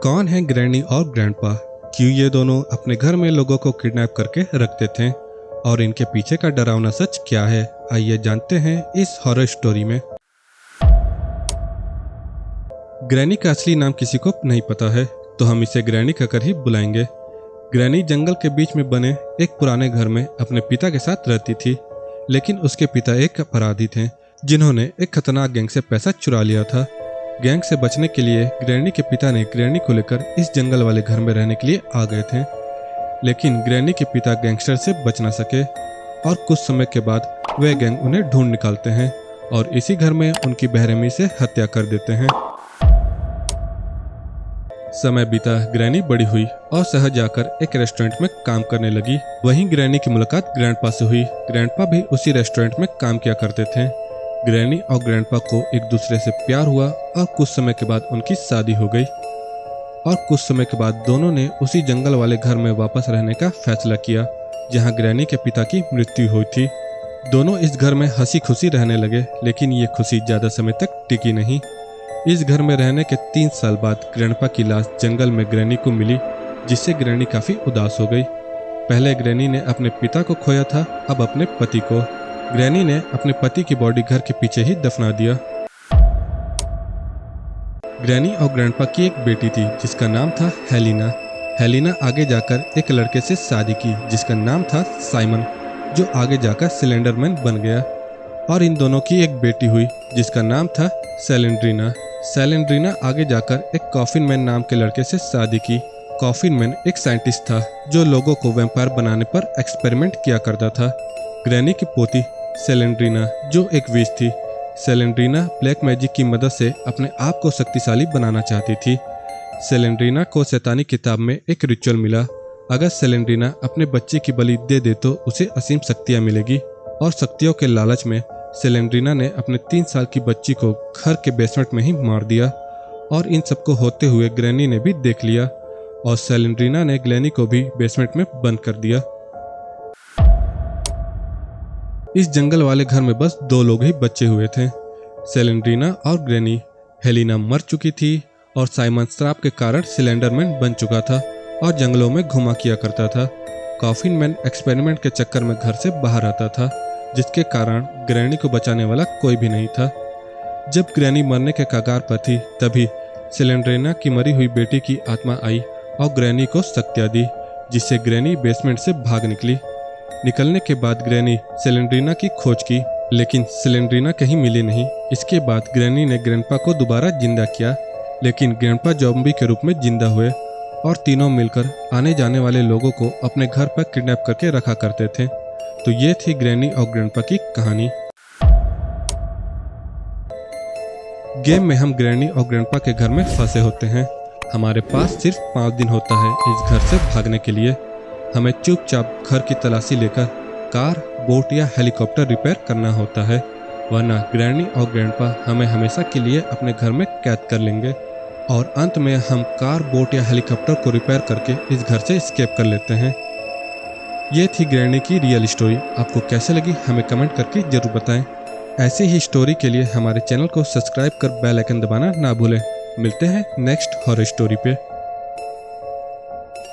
कौन है ग्रैनी और ग्रैंडपा? क्यों ये दोनों अपने घर में लोगों को किडनैप करके रखते थे और इनके पीछे का डरावना सच क्या है? आइए जानते हैं इस हॉरर स्टोरी में। ग्रैनी का असली नाम किसी को नहीं पता है, तो हम इसे ग्रैनी कहकर ही बुलाएंगे। ग्रैनी जंगल के बीच में बने एक पुराने घर में अपने पिता के साथ रहती थी, लेकिन उसके पिता एक अपराधी थे जिन्होंने एक खतरनाक गैंग से पैसा चुरा लिया था। गैंग से बचने के लिए ग्रैनी के पिता ने ग्रैनी को लेकर इस जंगल वाले घर में रहने के लिए आ गए थे, लेकिन ग्रैनी के पिता गैंगस्टर से बच न सके और कुछ समय के बाद वे गैंग उन्हें ढूंढ निकालते हैं और इसी घर में उनकी बेरहमी से हत्या कर देते हैं। समय बीता, ग्रैनी बड़ी हुई और शहर जाकर एक रेस्टोरेंट में काम करने लगी। वहीं ग्रैनी की मुलाकात ग्रैंडपा से हुई। ग्रैंडपा भी उसी रेस्टोरेंट में काम किया करते थे। ग्रैनी और ग्रैंडपा को एक दूसरे से प्यार हुआ और कुछ समय के बाद उनकी शादी हो गई। और कुछ समय के बाद दोनों ने उसी जंगल वाले घर में वापस रहने का फैसला किया जहां ग्रैनी के पिता की मृत्यु हुई थी। दोनों इस घर में हंसी खुशी रहने लगे, लेकिन ये खुशी ज्यादा समय तक टिकी नहीं। इस घर में रहने के 3 साल बाद ग्रैंडपा की लाश जंगल में ग्रैनी को मिली, जिससे ग्रैनी काफी उदास हो गई। पहले ग्रैनी ने अपने पिता को खोया था, अब अपने पति को। ग्रैनी ने अपने पति की बॉडी घर के पीछे ही दफना दिया। ग्रैनी और ग्रैंडपा की एक बेटी थी जिसका नाम था हेलिना। हेलिना आगे जाकर एक लड़के से शादी की जिसका नाम था साइमन, जो आगे जाकर सिलेंडरमैन बन गया। और इन दोनों की एक बेटी हुई जिसका नाम था सैलेंड्रीना। सैलेंड्रीना आगे जाकर एक कॉफिन मैन नाम के लड़के से शादी की। कॉफिन मैन एक साइंटिस्ट था जो लोगों को वैम्पायर बनाने पर एक्सपेरिमेंट किया करता था। ग्रैनी की पोती सैलेंड्रीना जो एक विच थी। सैलेंड्रीना ब्लैक मैजिक की मदद से अपने आप को शक्तिशाली बनाना चाहती थी। सैलेंड्रीना को शैतानी किताब में एक रिचुअल मिला। अगर सैलेंड्रीना अपने बच्चे की बलि दे दे तो उसे असीम शक्तियां मिलेगी। और शक्तियों के लालच में सैलेंड्रीना ने अपने 3 साल की बच्ची को घर के बेसमेंट में ही मार दिया। और इन सबको होते हुए ग्रैनी ने भी देख लिया और सैलेंड्रीना ने ग्रैनी को भी बेसमेंट में बंद कर दिया। इस जंगल वाले घर में बस 2 लोग ही बचे हुए थे, सैलेंड्रीना और ग्रैनी। हेलिना मर चुकी थी और साइमन श्राप के कारण सिलेंडरमैन बन चुका था और जंगलों में घुमा किया करता था। कॉफिन मैन एक्सपेरिमेंट के चक्कर में घर से बाहर आता था, जिसके कारण ग्रैनी को बचाने वाला कोई भी नहीं था। जब ग्रैनी मरने के कगार पर थी, तभी सैलेंड्रीना की मरी हुई बेटी की आत्मा आई और ग्रैनी को शक्तियां दी, जिससे ग्रैनी बेसमेंट से भाग निकली। निकलने के बाद ग्रैनी सैलेंड्रीना की खोज की, लेकिन सैलेंड्रीना कहीं मिली नहीं। इसके बाद ग्रैनी ने ग्रैंडपा को दोबारा जिंदा किया, लेकिन ग्रैंडपा ज़ॉम्बी के रूप में जिंदा हुए और तीनों मिलकर आने जाने वाले लोगों को अपने घर पर किडनैप करके रखा करते थे। तो ये थी ग्रैनी और ग्रैंडपा की कहानी। गेम में हम ग्रैनी और ग्रैंडपा के घर में फंसे होते हैं। हमारे पास सिर्फ 5 दिन होता है इस घर से भागने के लिए। हमें चुपचाप घर की तलाशी लेकर कार, बोट या हेलीकॉप्टर रिपेयर करना होता है, वरना ग्रैनी और ग्रैंडपा हमें हमेशा के लिए अपने घर में कैद कर लेंगे और अंत में हम कार, बोट या हेलीकॉप्टर को रिपेयर करके इस घर से एस्केप कर लेते हैं। ये थी ग्रैनी की रियल स्टोरी। आपको कैसे लगी हमें कमेंट करके जरूर बताएं। ऐसी ही स्टोरी के लिए हमारे चैनल को सब्सक्राइब कर बेल आइकन दबाना ना भूलें। मिलते हैं नेक्स्ट हॉरर स्टोरी पे।